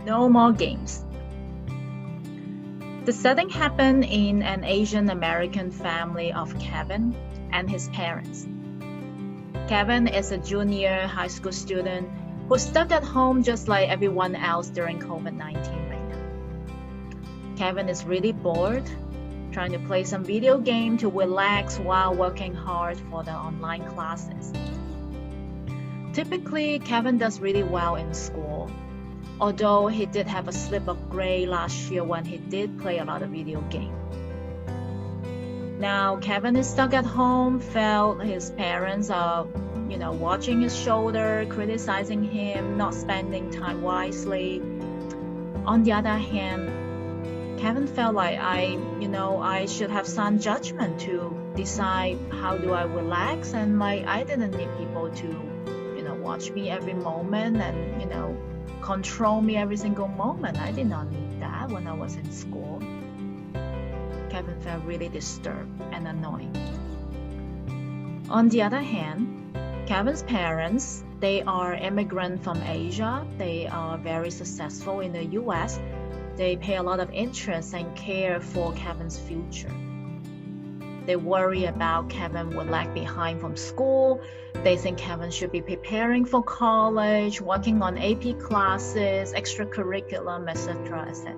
No more games. The setting happened in an Asian American family of Kevin and his parents. Kevin is a junior high school student who's stuck at home just like everyone else during COVID-19 right now. Kevin is really bored, trying to play some video game to relax while working hard for the online classes. Typically, Kevin does really well in school, although he did have a slip of grade last year when he did play a lot of video games. Now, Kevin is stuck at home, felt his parents are, watching his shoulder, criticizing him, not spending time wisely. On the other hand, Kevin felt like I should have some judgment to decide how do I relax, and I didn't need people to, watch me every moment and, control me every single moment. I did not need that when I was in school. Kevin felt really disturbed and annoyed. On the other hand, Kevin's parents, they are immigrants from Asia. They are very successful in the US. They pay a lot of interest and care for Kevin's future. They worry about Kevin would lag behind from school. They think Kevin should be preparing for college, working on AP classes, extracurriculum, etc., etc.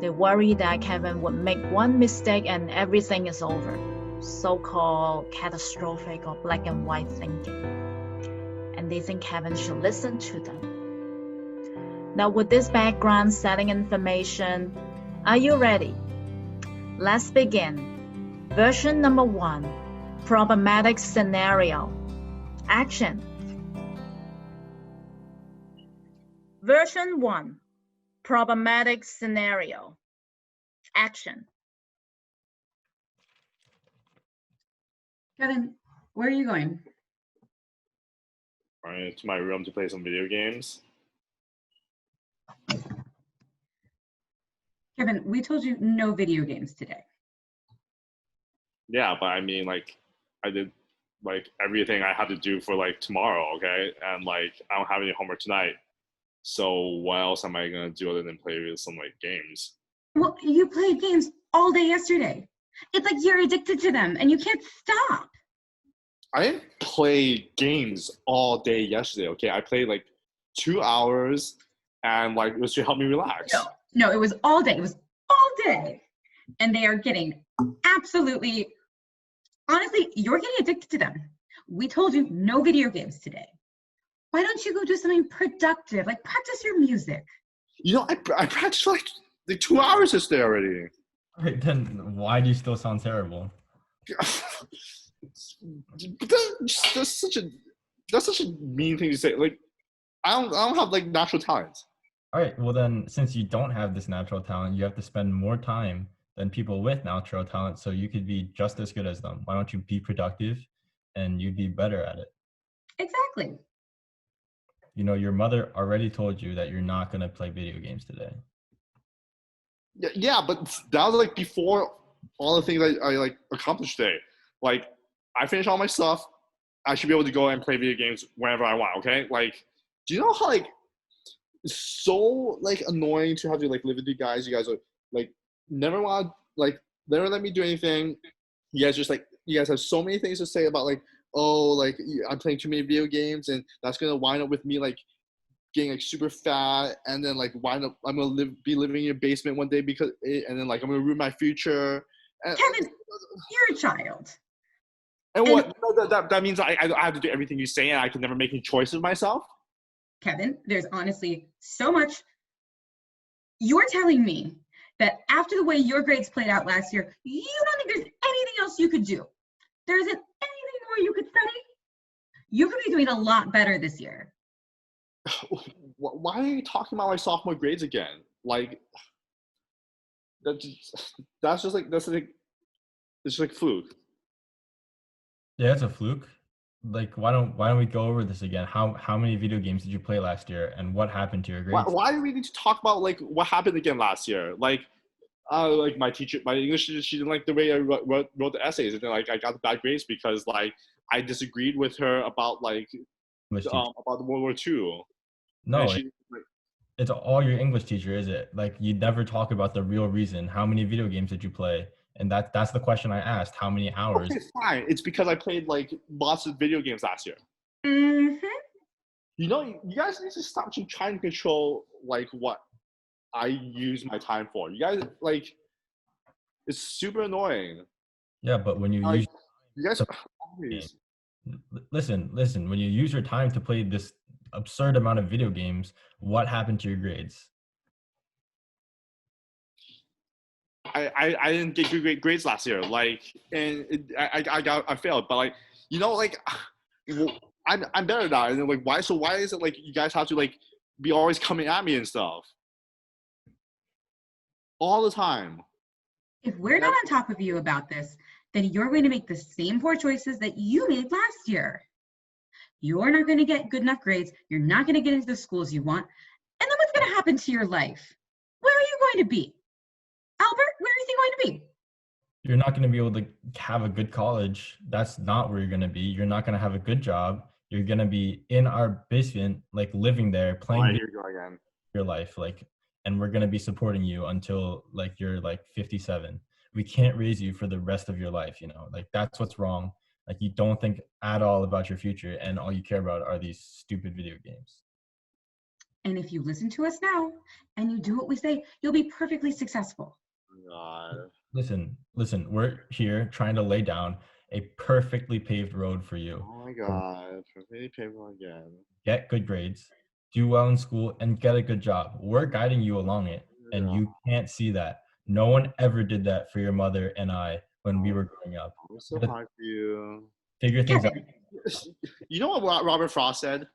They worry that Kevin would make one mistake and everything is over, so-called catastrophic or black and white thinking. And they think Kevin should listen to them. Now, with this background setting information, are you ready? Let's begin. Version number 1, problematic scenario. Action. Version 1, problematic scenario. Action. Kevin, where are you going? Going to my room to play some video games. Kevin, we told you no video games today. Yeah, but I mean, I did everything I had to do for tomorrow, okay? And I don't have any homework tonight. So what else am I gonna do other than play with some games? Well, you played games all day yesterday. It's like you're addicted to them and you can't stop. I didn't play games all day yesterday, okay? I played 2 hours and it was to help me relax. No, it was all day. It was all day. And they are getting absolutely, honestly, you're getting addicted to them. We told you no video games today. Why don't you go do something productive, like practice your music? I practiced for 2 hours yesterday already. All right, then why do you still sound terrible? That's such a mean thing to say. I don't have natural talent. All right, well then, since you don't have this natural talent, you have to spend more time than people with natural talent so you could be just as good as them. Why don't you be productive and you'd be better at it? Exactly. Your mother already told you that you're not going to play video games today. Yeah, but that was before all the things I accomplished today. I finished all my stuff. I should be able to go and play video games whenever I want, okay? Do you know how it's so annoying to have to live with you guys? You guys are never want never let me do anything. You guys you guys have so many things to say about I'm playing too many video games and that's gonna wind up with me getting super fat and then wind up I'm gonna be living in your basement one day and then I'm gonna ruin my future. And, Kevin, you're a child. And what? That means I have to do everything you say and I can never make any choices myself? Kevin, there's honestly so much. You're telling me that after the way your grades played out last year, you don't think there's anything else you could do? There isn't anything more you could study? You could be doing a lot better this year. Why are you talking about my sophomore grades again? That's just fluke. Yeah, it's a fluke. Why don't we go over this again? How many video games did you play last year, and what happened to your grades? Why do we need to talk about what happened again last year? My English teacher, she didn't like the way I wrote the essays, and then I got the bad grades because I disagreed with her about about the World War II. No, it's all your English teacher, is it? Like you never talk about the real reason. How many video games did you play? And that's the question I asked. How many hours? Okay, fine. It's because I played like lots of video games last year. Hmm. You know, you guys need to stop trying to control like what I use my time for. You guys like it's super annoying. Yeah, but when you Like use you guys to always listen, when you use your time to play this absurd amount of video games, what happened to your grades? I didn't get great grades last year. Like, and I failed. But like, you know, like, I'm better now. And like, why? So why is it like you guys have to like be always coming at me and stuff all the time? If we're not on top of you about this, then you're going to make the same poor choices that you made last year. You're not going to get good enough grades. You're not going to get into the schools you want. And then what's going to happen to your life? Where are you going to be? Albert, where is he going to be? You're not going to be able to have a good college. That's not where you're going to be. You're not going to have a good job. You're going to be in our basement, like living there, playing Here you go again. your life, like, and we're going to be supporting you until like you're like 57. We can't raise you for the rest of your life, you know, like that's what's wrong. Like you don't think at all about your future and all you care about are these stupid video games. And if you listen to us now and you do what we say, you'll be perfectly successful. God. Listen, we're here trying to lay down a perfectly paved road for you. Oh my God. Perfectly paper again. Get good grades, do well in school, and get a good job. We're guiding you along it, and you can't see that. No one ever did that for your mother and I when we were growing up. I'm so hard for you. Figure things out. Kevin, You know what Robert Frost said?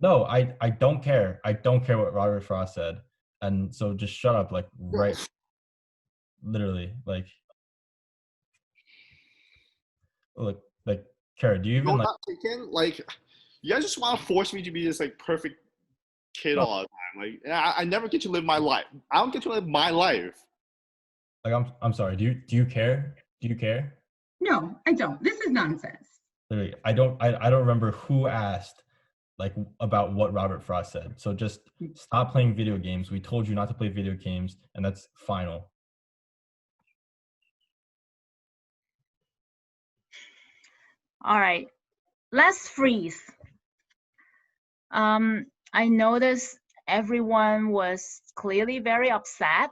No, I don't care. I don't care what Robert Frost said. And so just shut up, like right, literally, like, look, like, Kara, do you even You're like? not taken. Like, you guys just want to force me to be this like perfect kid No. all the time. Like, I never get to live my life. I don't get to live my life. Like I'm sorry. Do you care? Do you care? no, I don't. This is nonsense. Literally, I don't remember who asked like about what Robert Frost said. So just stop playing video games. We told you not to play video games, and that's final. All right, let's freeze. I noticed everyone was clearly very upset.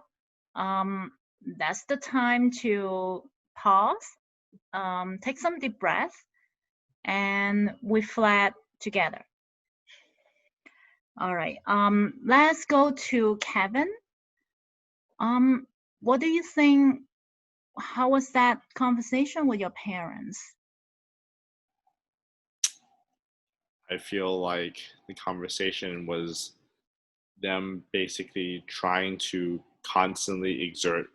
That's the time to pause, take some deep breath, and reflect together. All right, let's go to Kevin. What do you think? How was that conversation with your parents? I feel like the conversation was them basically trying to constantly exert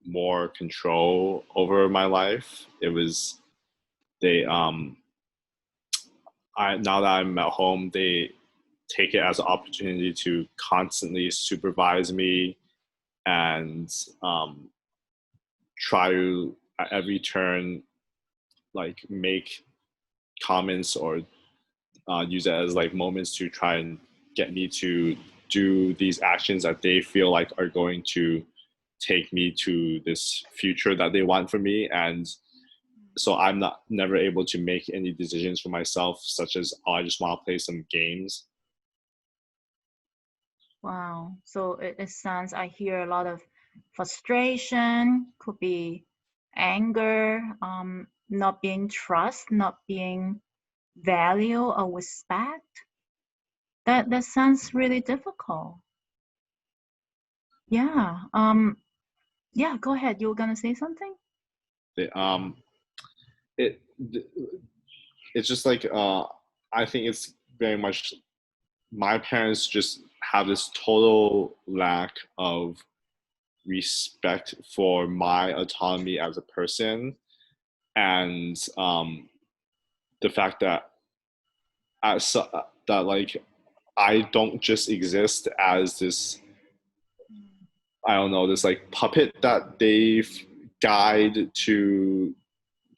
more control over my life. It was they I now that I'm at home, they take it as an opportunity to constantly supervise me and try to at every turn like make comments or use it as like moments to try and get me to do these actions that they feel like are going to take me to this future that they want for me. And so I'm not never able to make any decisions for myself, such as, oh, I just want to play some games. Wow. So it sounds, I hear a lot of frustration, could be anger, not being trust, not being value or respect. That sounds really difficult. Yeah. Yeah, go ahead. You were gonna say something? They, it it's just like I think it's very much my parents just have this total lack of respect for my autonomy as a person, and the fact that as that like I don't just exist as this, I don't know, this like puppet that they've guide to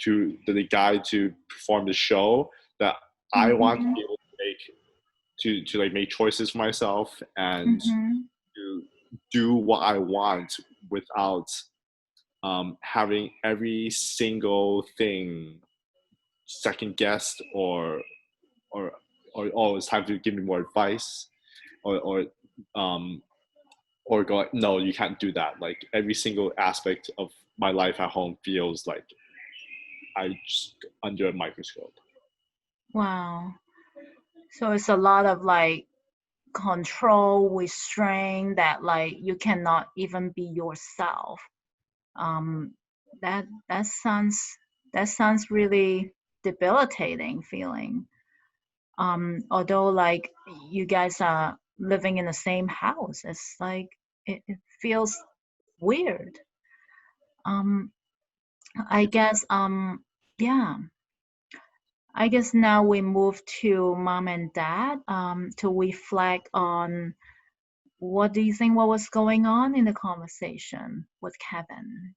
that they guide to perform the show, that I want to be able to make to like make choices for myself and do what I want without having every single thing second guessed or oh, it's time to give me more advice or um or go like, no, you can't do that. Like every single aspect of my life at home feels like I just under a microscope. Wow. So it's a lot of like control, restraint that like you cannot even be yourself. Um, that sounds really debilitating feeling. Although like you guys are living in the same house, it's like it feels weird. Um, I guess yeah. I guess now we move to mom and dad to reflect on what do you think what was going on in the conversation with Kevin?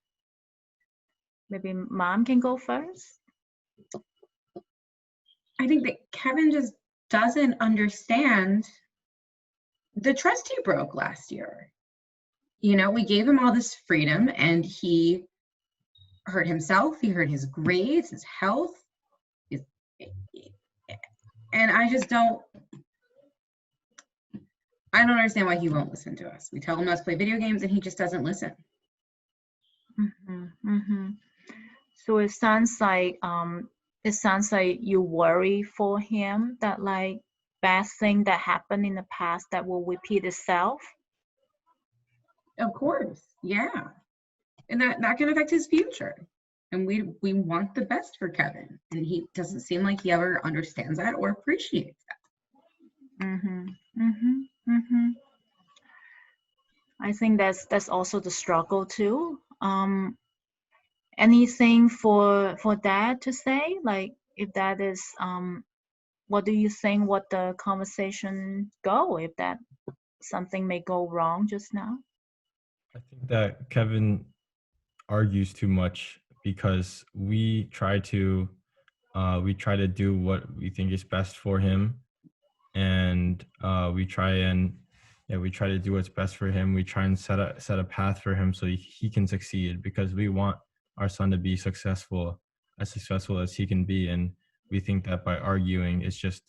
Maybe mom can go first. I think that Kevin just doesn't understand the trust he broke last year. You know, we gave him all this freedom and he hurt himself, he hurt his grades, his health. And I don't understand why he won't listen to us. We tell him not to play video games and he just doesn't listen. Mm-hmm, mm-hmm. So it sounds like you worry for him that like bad thing that happened in the past that will repeat itself. Of course, yeah. And that can affect his future. And we want the best for Kevin. And he doesn't seem like he ever understands that or appreciates that. Mm-hmm, mm-hmm, mm-hmm. I think that's also the struggle too. Anything for dad to say? Like if that is what do you think what the conversation go if that something may go wrong just now? I think that Kevin argues too much because we try to do what we think is best for him, and we try to do what's best for him. We try and set a path for him so he can succeed, because we want our son to be as successful as he can be. And we think that by arguing, it's just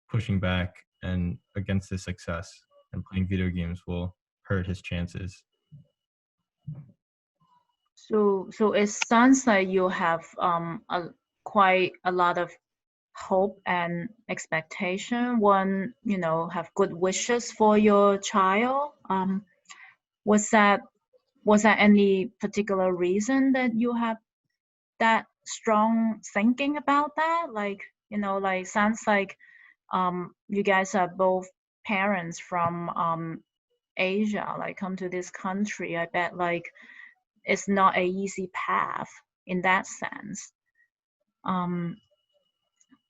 pushing back and against his success, and playing video games will hurt his chances. So it sounds like you have quite a lot of hope and expectation. One, have good wishes for your child. Was that any particular reason that you have that strong thinking about that? Like, like sounds like you guys are both parents from Asia, like come to this country. I bet like it's not a easy path in that sense.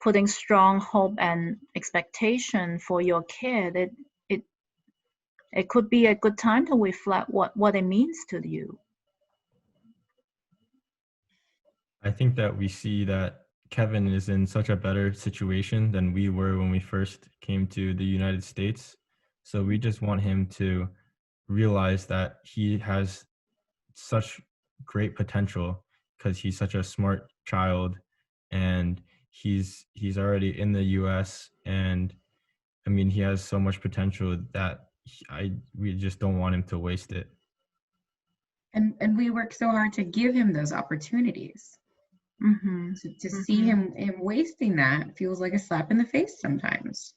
Putting strong hope and expectation for your kid, it could be a good time to reflect what it means to you. I think that we see that Kevin is in such a better situation than we were when we first came to the United States. So we just want him to realize that he has such great potential, because he's such a smart child, and he's already in the US, and I mean he has so much potential that we just don't want him to waste it. And we work so hard to give him those opportunities. Mm-hmm. To see him wasting that feels like a slap in the face sometimes.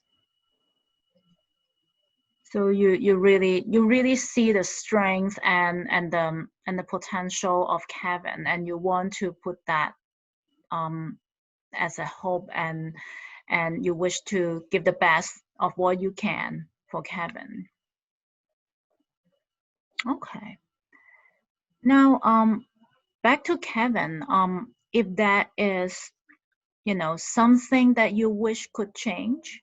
So you really see the strength and the potential of Kevin, and you want to put that as a hope, and you wish to give the best of what you can for Kevin. Okay. Now back to Kevin. If that is something that you wish could change,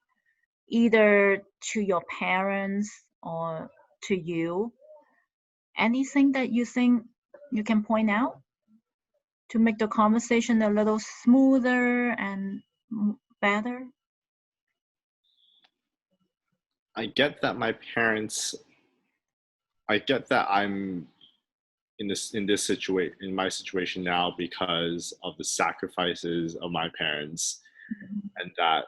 either to your parents or to you, anything that you think you can point out to make the conversation a little smoother and better? I get that my parents I get that I'm in my situation now because of the sacrifices of my parents, and that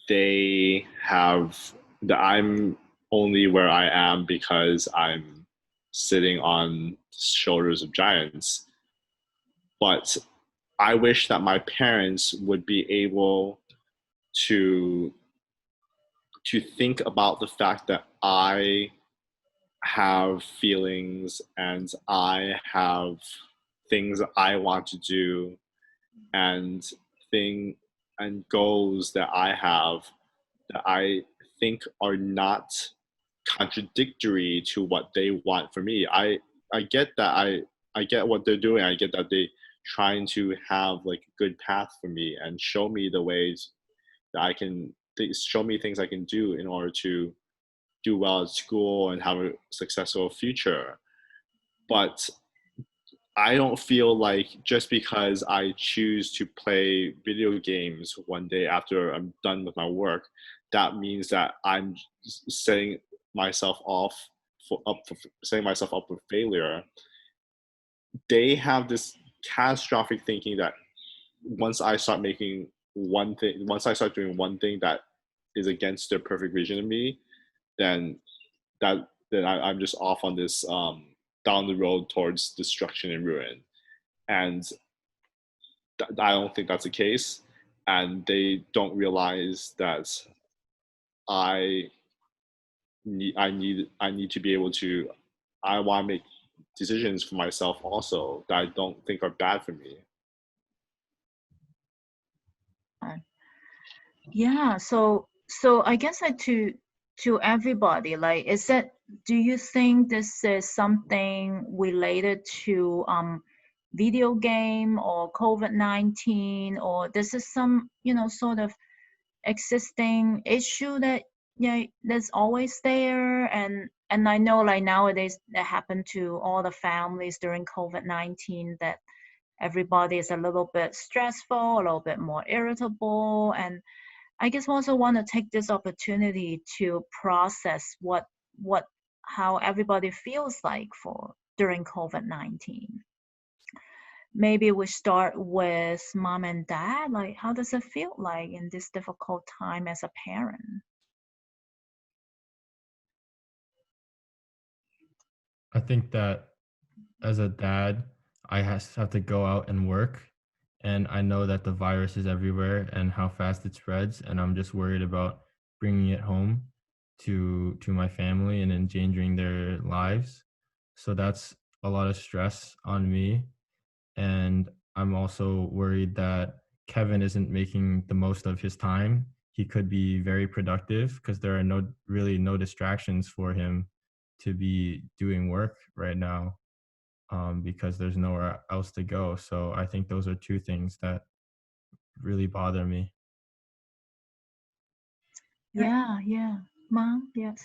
they have that I'm only where I am because I'm sitting on shoulders of giants. But I wish that my parents would be able to think about the fact that I have feelings and I have things I want to do and thing and goals that I have that I think are not contradictory to what they want for me. I get that I get what they're doing. I get that they trying to have like a good path for me and show me the ways that I can show me things I can do in order to do well at school and have a successful future. But I don't feel like just because I choose to play video games one day after I'm done with my work, that means that I'm setting myself off for setting myself up for failure. They have this catastrophic thinking that once I start doing one thing that is against their perfect vision of me, then I'm just off on this down the road towards destruction and ruin. And I don't think that's the case. And they don't realize that I I need to be able to. I want to make decisions for myself also that I don't think are bad for me. Yeah, so I guess like to everybody, like is that do you think this is something related to video game or COVID-19, or this is some, sort of existing issue that, yeah, that's always there? And I know like nowadays that happened to all the families during COVID-19, that everybody is a little bit stressful, a little bit more irritable. And I guess I also want to take this opportunity to process what how everybody feels like for during COVID-19. Maybe we start with mom and dad. Like, how does it feel like in this difficult time as a parent? I think that as a dad, have to go out and work. And I know that the virus is everywhere and how fast it spreads. And I'm just worried about bringing it home to my family and endangering their lives. So that's a lot of stress on me. And I'm also worried that Kevin isn't making the most of his time. He could be very productive because there are no distractions for him to be doing work right now, because there's nowhere else to go. So I think those are two things that really bother me. Yeah. Mom, yes.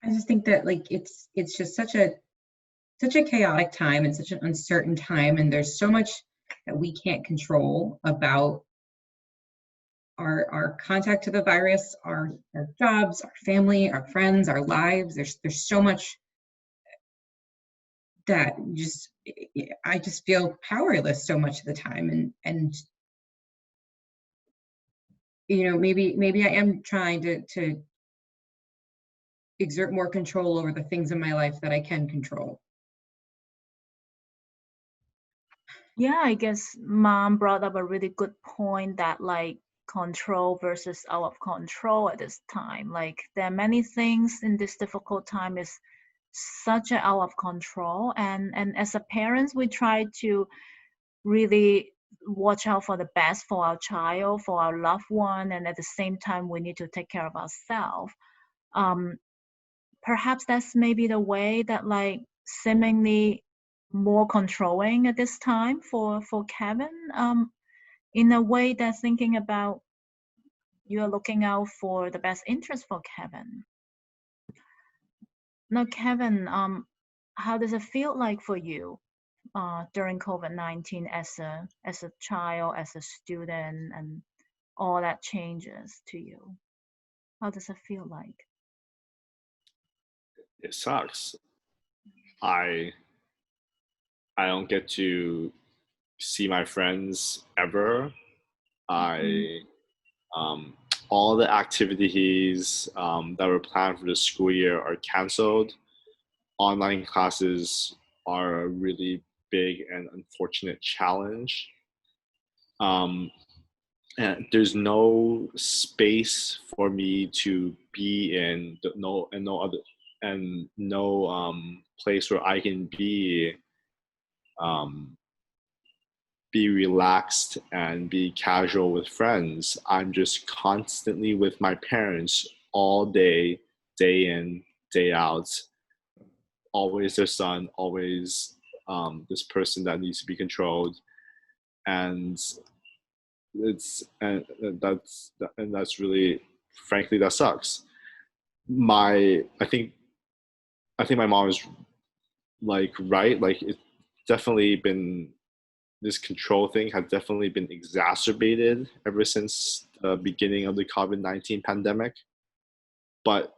I just think that like it's just such a chaotic time and such an uncertain time, and there's so much that we can't control about our contact to the virus, our jobs, our family, our friends, our lives. There's so much that just I just feel powerless so much of the time, and maybe I am trying to exert more control over the things in my life that I can control. Yeah, I guess mom brought up a really good point, that like control versus out of control at this time. Like there are many things in this difficult time is such a out of control, and as a parents we try to really watch out for the best for our child, for our loved one, and at the same time we need to take care of ourselves. Um, Perhaps that's maybe the way that like seemingly more controlling at this time for Kevin. In a way that thinking about you're looking out for the best interest for Kevin. Now, Kevin, how does it feel like for you during COVID-19 as a child, as a student, and all that changes to you? How does it feel like? It sucks. I don't get to see my friends ever. I all the activities that were planned for the school year are canceled. Online classes are a really big and unfortunate challenge. And there's no space for me to be in, no place where I can um, be relaxed and be casual with friends. I'm just constantly with my parents all day, day in, day out. Always their son, always this person that needs to be controlled, and that's really, frankly, that sucks. I think my mom is like right. Like it's definitely been, this control thing has definitely been exacerbated ever since the beginning of the COVID-19 pandemic. But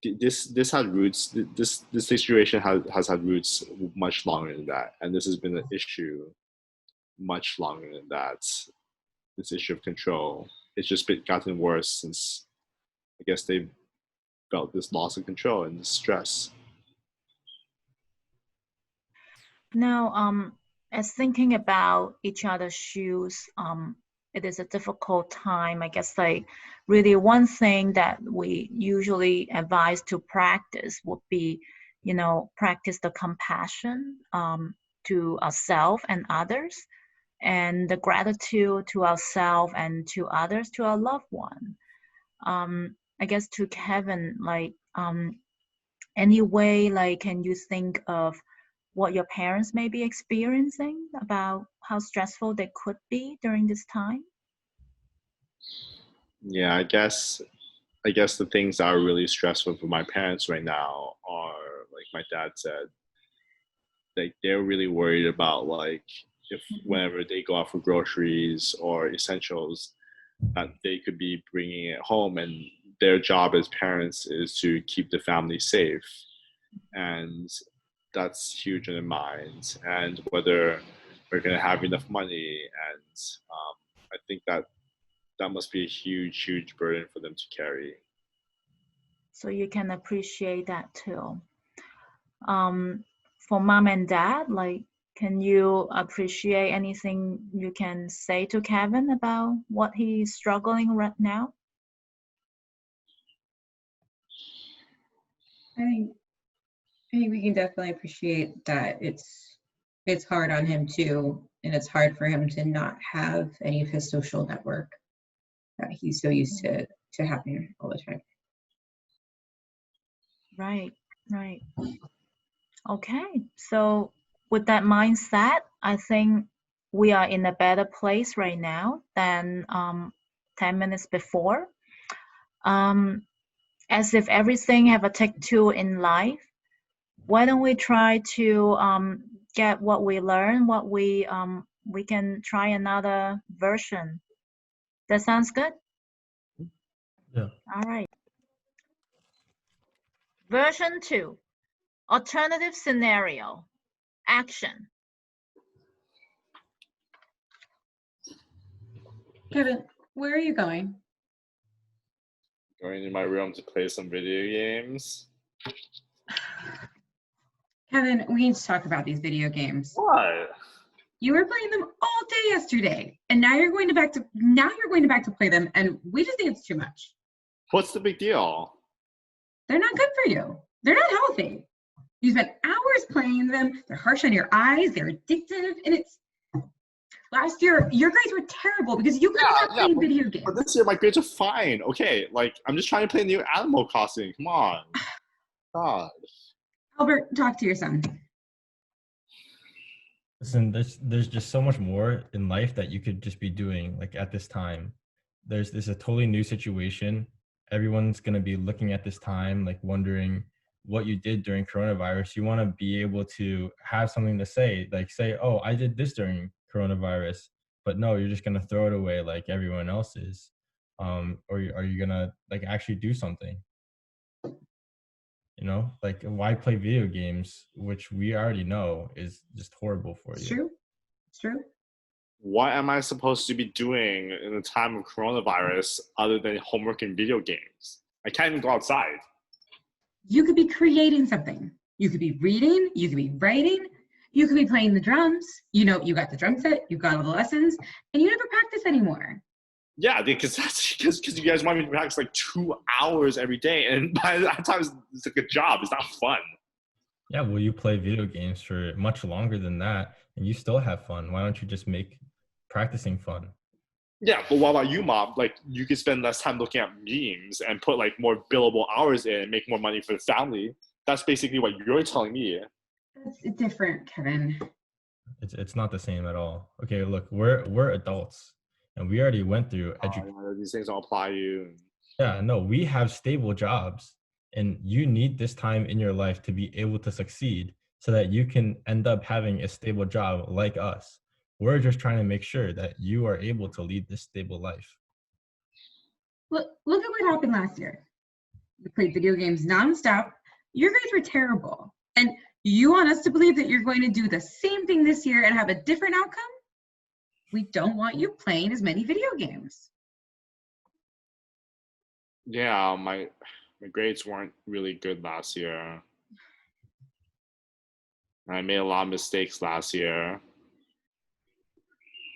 this had roots. This situation has had roots much longer than that, and this has been an issue much longer than that. This issue of control. It's just gotten worse since, I guess, they've felt this loss of control and this stress. Now, as thinking about each other's shoes, it is a difficult time. I guess like really one thing that we usually advise to practice would be, practice the compassion to ourselves and others, and the gratitude to ourselves and to others, to our loved one. I guess to Kevin, like any way, like can you think of what your parents may be experiencing, about how stressful they could be during this time? Yeah, I guess the things that are really stressful for my parents right now are, like my dad said, like they're really worried about, like, if whenever they go out for groceries or essentials, that they could be bringing it home, and their job as parents is to keep the family safe, and that's huge in their minds, and whether we're going to have enough money, and I think that must be a huge burden for them to carry. So you can appreciate that too. For mom and dad, like, can you appreciate anything you can say to Kevin about what he's struggling right now? I think we can definitely appreciate that it's hard on him too, and it's hard for him to not have any of his social network that he's so used to having all the time. Right, right. Okay, so with that mindset, I think we are in a better place right now than 10 minutes before. As if everything have a take two in life, why don't we try to get what we learn, what we can try another version. That sounds good? Yeah. All right. Version 2, alternative scenario, action. Kevin, where are you going? Going in my room to play some video games. Kevin, we need to talk about these video games. What? You were playing them all day yesterday, and now you're going back to play them, and we just think it's too much. What's the big deal? They're not good for you. They're not healthy. You spend hours playing them. They're harsh on your eyes. They're addictive, and it's. Last year, your grades were terrible because you couldn't stop playing video games. But this year, my grades are fine. Okay, like I'm just trying to play a new animal costume. Come on. God. Albert, talk to your son. Listen, there's just so much more in life that you could just be doing, like at this time. There's a totally new situation. Everyone's gonna be looking at this time, like wondering what you did during coronavirus. You want to be able to have something to say, like say, oh, I did this during coronavirus, but no, you're just gonna throw it away like everyone else is. Or are you gonna like actually do something? like why play video games, which we already know is just horrible for It's you. true. It's true. What am I supposed to be doing in the time of coronavirus other than homework and video games? I can't even go outside. You could be creating something. You could be reading, you could be writing, you could be playing the drums. You know, you got the drum set, you got all the lessons, and you never practice anymore. Yeah, because you guys want me to practice like 2 hours every day, and by that time it's like a job. It's not fun. Yeah, well, you play video games for much longer than that, and you still have fun. Why don't you just make practicing fun? Yeah, but what about you, Mom? Like, you could spend less time looking at memes and put like more billable hours in and make more money for the family. That's basically what you're telling me. It's different, Kevin. It's not the same at all. Okay, look, we're adults, and we already went through education. These things don't apply to you. Yeah, no, we have stable jobs, and you need this time in your life to be able to succeed so that you can end up having a stable job like us. We're just trying to make sure that you are able to lead this stable life. Look at what happened last year. You played video games nonstop. Your grades were terrible. And you want us to believe that you're going to do the same thing this year and have a different outcome? We don't want you playing as many video games. Yeah, my grades weren't really good last year. I made a lot of mistakes last year.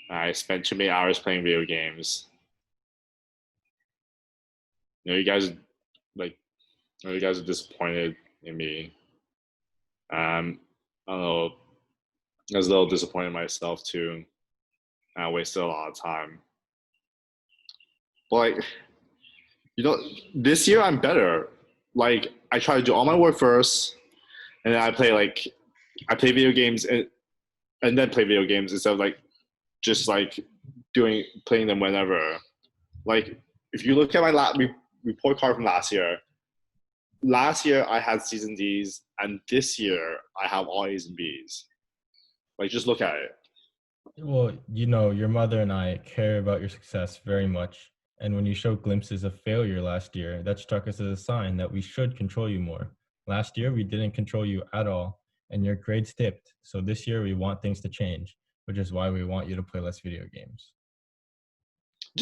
I spent too many hours playing video games. You guys are disappointed in me. I don't know. I was a little disappointed in myself too. I wasted a lot of time. But this year I'm better. Like, I try to do all my work first, and then I play video games and then play video games instead of like just like playing them whenever. Like, if you look at my report card from last year I had C's and D's, and this year I have all A's and B's. Like, just look at it. Well, your mother and I care about your success very much. And when you showed glimpses of failure last year, that struck us as a sign that we should control you more. Last year, we didn't control you at all, and your grades dipped. So this year, we want things to change, which is why we want you to play less video games. It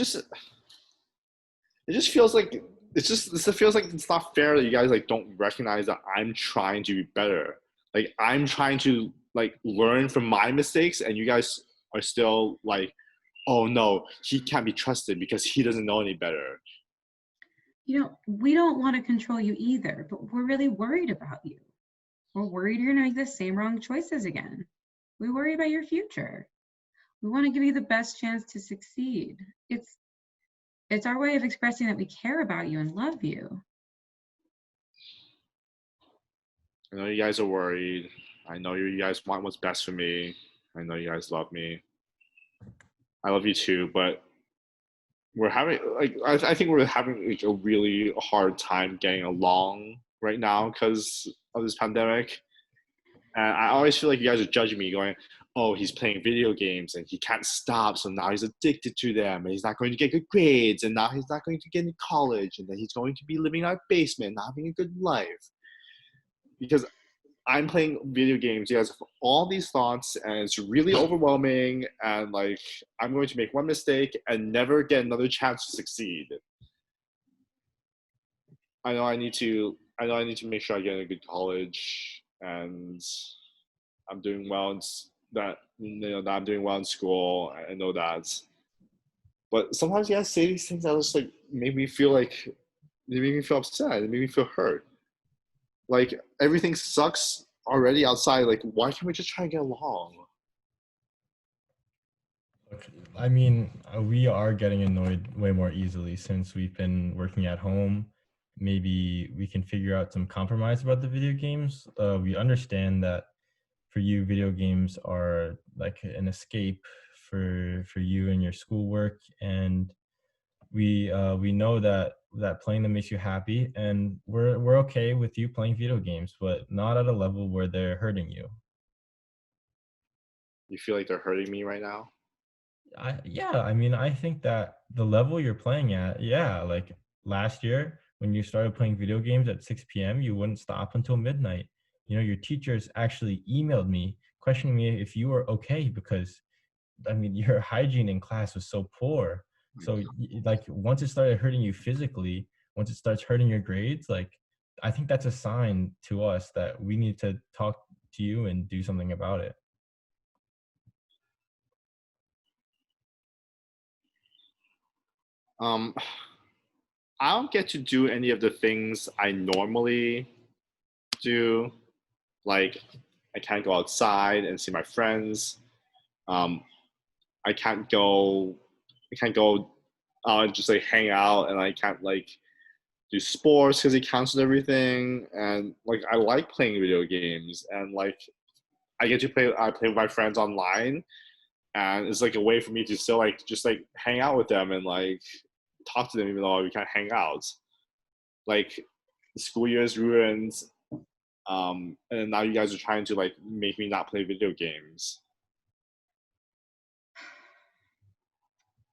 just feels like it's not fair that you guys like don't recognize that I'm trying to be better. Like, I'm trying to like learn from my mistakes, and you guys are still like, oh no, he can't be trusted because he doesn't know any better. We don't want to control you either, but we're really worried about you. We're worried you're going to make the same wrong choices again. We worry about your future. We want to give you the best chance to succeed. It's our way of expressing that we care about you and love you. I know you guys are worried. I know you guys want what's best for me. I know you guys love me. I love you too, but we're having I think we're having like a really hard time getting along right now because of this pandemic. And I always feel like you guys are judging me, going, oh, he's playing video games and he can't stop, so now he's addicted to them, and he's not going to get good grades, and now he's not going to get into college, and then he's going to be living in our basement, not having a good life. Because I'm playing video games, you guys have all these thoughts, and it's really overwhelming, and like, I'm going to make one mistake and never get another chance to succeed. I know I need to make sure I get in a good college, and I'm doing well that I'm doing well in school. I know that. But sometimes you guys say these things that just like make me feel upset. They make me feel hurt. Like, everything sucks already outside. Like, why can't we just try and get along? I mean, we are getting annoyed way more easily since we've been working at home. Maybe we can figure out some compromise about the video games. We understand that for you, video games are like an escape for you and your schoolwork, and we know that playing them makes you happy, and we're okay with you playing video games, but not at a level where they're hurting you. You feel like they're hurting me right now? I mean, I think that the level you're playing at, yeah, like last year when you started playing video games at 6 p.m., you wouldn't stop until midnight. You know, your teachers actually emailed me questioning me if you were okay because, I mean, your hygiene in class was so poor. So like once it started hurting you physically, once it starts hurting your grades, like I think that's a sign to us that we need to talk to you and do something about it. I don't get to do any of the things I normally do. Like, I can't go outside and see my friends. I can't go. I can't go and just like hang out, and I can't like do sports because it counts with everything. And like, I like playing video games, and like, I get to play. I play with my friends online, and it's like a way for me to still like just like hang out with them and like talk to them even though we can't hang out. Like, the school year is ruined, and now you guys are trying to like make me not play video games.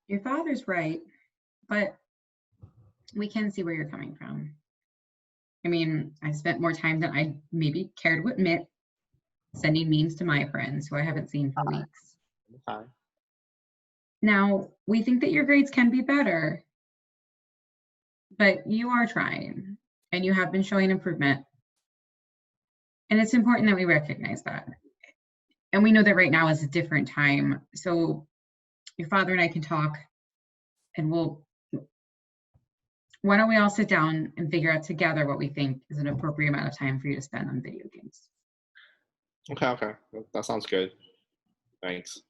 Your father's right, but we can see where you're coming from. I mean, I spent more time than I maybe cared to admit sending memes to my friends who I haven't seen for weeks. Okay. Now, we think that your grades can be better, but you are trying and you have been showing improvement. And it's important that we recognize that. And we know that right now is a different time. So your father and I can talk, and why don't we all sit down and figure out together what we think is an appropriate amount of time for you to spend on video games. Okay. That sounds good. Thanks.